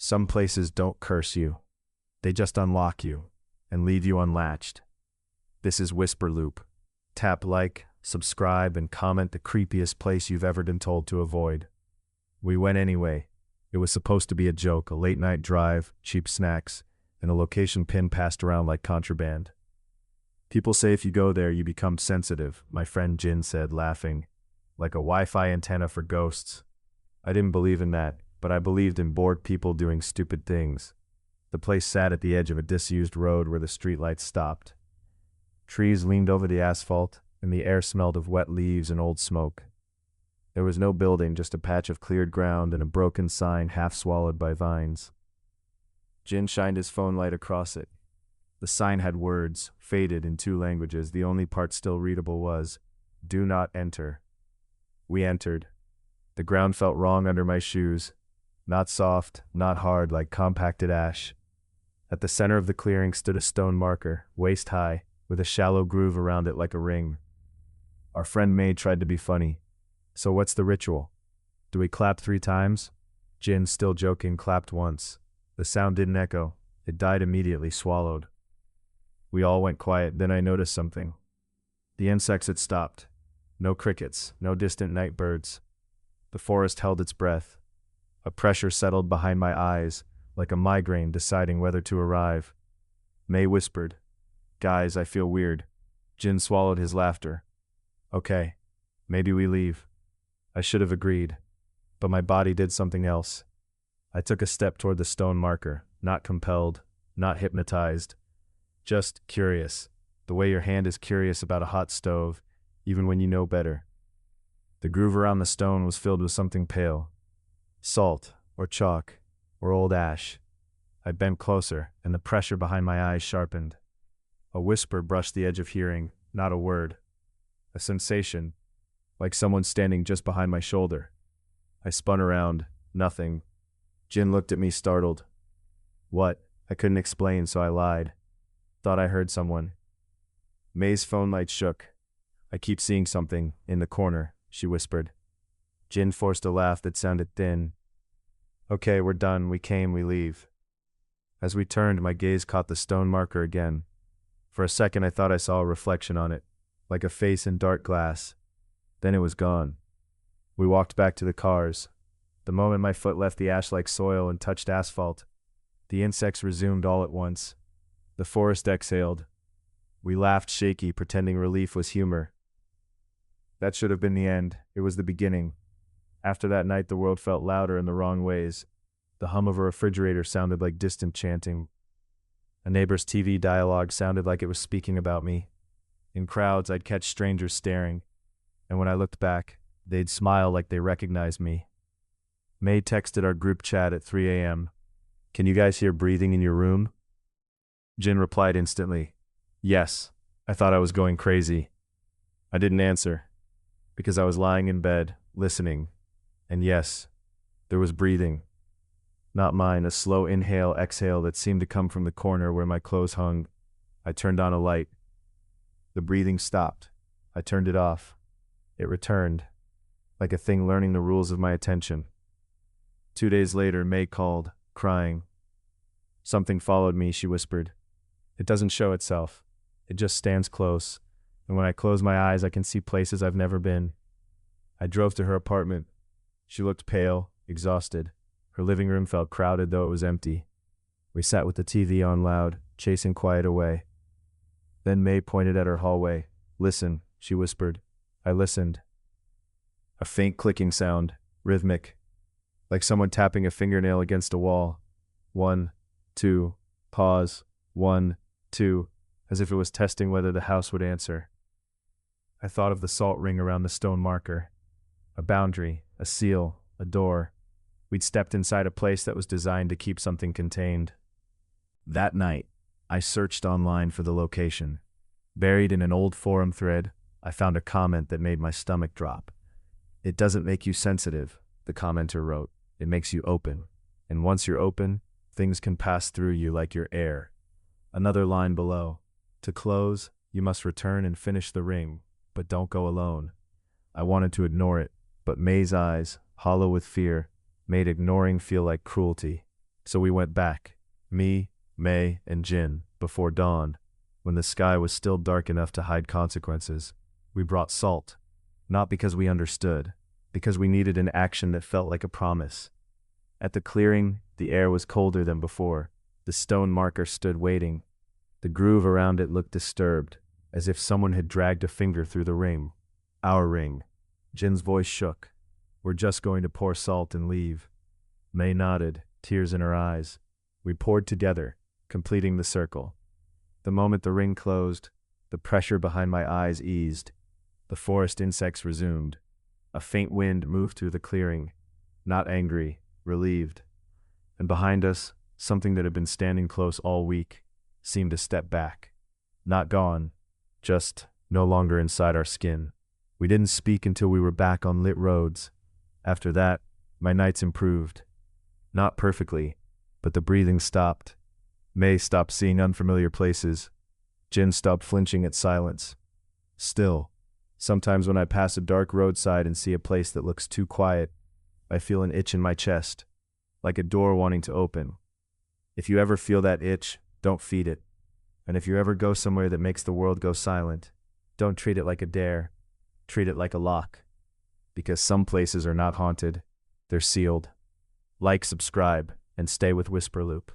Some places don't curse you. They just unlock you and leave you unlatched. This is Whisper Loop. Tap like, subscribe, and comment the creepiest place you've ever been told to avoid. We went anyway. It was supposed to be a joke, a late-night drive, cheap snacks, and a location pin passed around like contraband. People say if you go there, you become sensitive, my friend Jin said, laughing. Like a Wi-Fi antenna for ghosts. I didn't believe in that, but I believed in bored people doing stupid things. The place sat at the edge of a disused road where the streetlights stopped. Trees leaned over the asphalt, and the air smelled of wet leaves and old smoke. There was no building, just a patch of cleared ground and a broken sign half swallowed by vines. Jin shined his phone light across it. The sign had words, faded in 2 languages. The only part still readable was, "Do not enter." We entered. The ground felt wrong under my shoes. Not soft, not hard like compacted ash. At the center of the clearing stood a stone marker, waist high, with a shallow groove around it like a ring. Our friend May tried to be funny. "So what's the ritual? Do we clap 3 times? Jin, still joking, clapped once. The sound didn't echo. It died immediately, swallowed. We all went quiet, then I noticed something. The insects had stopped. No crickets, no distant night birds. The forest held its breath. A pressure settled behind my eyes, like a migraine deciding whether to arrive. May whispered, "Guys, I feel weird." Jin swallowed his laughter. "Okay, maybe we leave." I should have agreed, but my body did something else. I took a step toward the stone marker, not compelled, not hypnotized, just curious, the way your hand is curious about a hot stove, even when you know better. The groove around the stone was filled with something pale. Salt, or chalk, or old ash. I bent closer, and the pressure behind my eyes sharpened. A whisper brushed the edge of hearing, not a word. A sensation, like someone standing just behind my shoulder. I spun around, nothing. Jin looked at me startled. "What?" I couldn't explain, so I lied. Thought I heard someone. May's phone light shook. "I keep seeing something, in the corner," she whispered. Jin forced a laugh that sounded thin. "Okay, we're done. We came, we leave." As we turned, my gaze caught the stone marker again. For a second I thought I saw a reflection on it, like a face in dark glass. Then it was gone. We walked back to the cars. The moment my foot left the ash-like soil and touched asphalt, the insects resumed all at once. The forest exhaled. We laughed shaky, pretending relief was humor. That should have been the end. It was the beginning. After that night, the world felt louder in the wrong ways. The hum of a refrigerator sounded like distant chanting. A neighbor's TV dialogue sounded like it was speaking about me. In crowds, I'd catch strangers staring, and when I looked back, they'd smile like they recognized me. May texted our group chat at 3 a.m. "Can you guys hear breathing in your room?" Jin replied instantly, "Yes." I thought I was going crazy. I didn't answer, because I was lying in bed, listening. And yes, there was breathing. Not mine, a slow inhale, exhale that seemed to come from the corner where my clothes hung. I turned on a light. The breathing stopped. I turned it off. It returned, like a thing learning the rules of my attention. 2 days later, May called, crying. "Something followed me," she whispered. "It doesn't show itself. It just stands close, and when I close my eyes, I can see places I've never been." I drove to her apartment. She looked pale, exhausted. Her living room felt crowded, though it was empty. We sat with the TV on loud, chasing quiet away. Then May pointed at her hallway. "Listen," she whispered. I listened. A faint clicking sound, rhythmic, like someone tapping a fingernail against a wall. 1, 2, pause, 1, 2, as if it was testing whether the house would answer. I thought of the salt ring around the stone marker. A boundary, a seal, a door. We'd stepped inside a place that was designed to keep something contained. That night, I searched online for the location. Buried in an old forum thread, I found a comment that made my stomach drop. "It doesn't make you sensitive," the commenter wrote. "It makes you open. And once you're open, things can pass through you like your air." Another line below. "To close, you must return and finish the ring, but don't go alone." I wanted to ignore it, but May's eyes, hollow with fear, made ignoring feel like cruelty. So we went back, me, May, and Jin, before dawn, when the sky was still dark enough to hide consequences. We brought salt, not because we understood, because we needed an action that felt like a promise. At the clearing, the air was colder than before. The stone marker stood waiting. The groove around it looked disturbed, as if someone had dragged a finger through the ring. Our ring. Jin's voice shook. We're just going to pour salt and leave. May nodded, tears in her eyes. We poured together, completing the circle. The moment the ring closed, the pressure behind my eyes eased. The forest insects resumed. A faint wind moved through the clearing, not angry, relieved. And behind us, something that had been standing close all week seemed to step back. Not gone, just no longer inside our skin. We didn't speak until we were back on lit roads. After that, my nights improved. Not perfectly, but the breathing stopped. May stopped seeing unfamiliar places. Jin stopped flinching at silence. Still, sometimes when I pass a dark roadside and see a place that looks too quiet, I feel an itch in my chest, like a door wanting to open. If you ever feel that itch, don't feed it. And if you ever go somewhere that makes the world go silent, don't treat it like a dare. Treat it like a lock. Because some places are not haunted, they're sealed. Like, subscribe, and stay with Whisper Loop.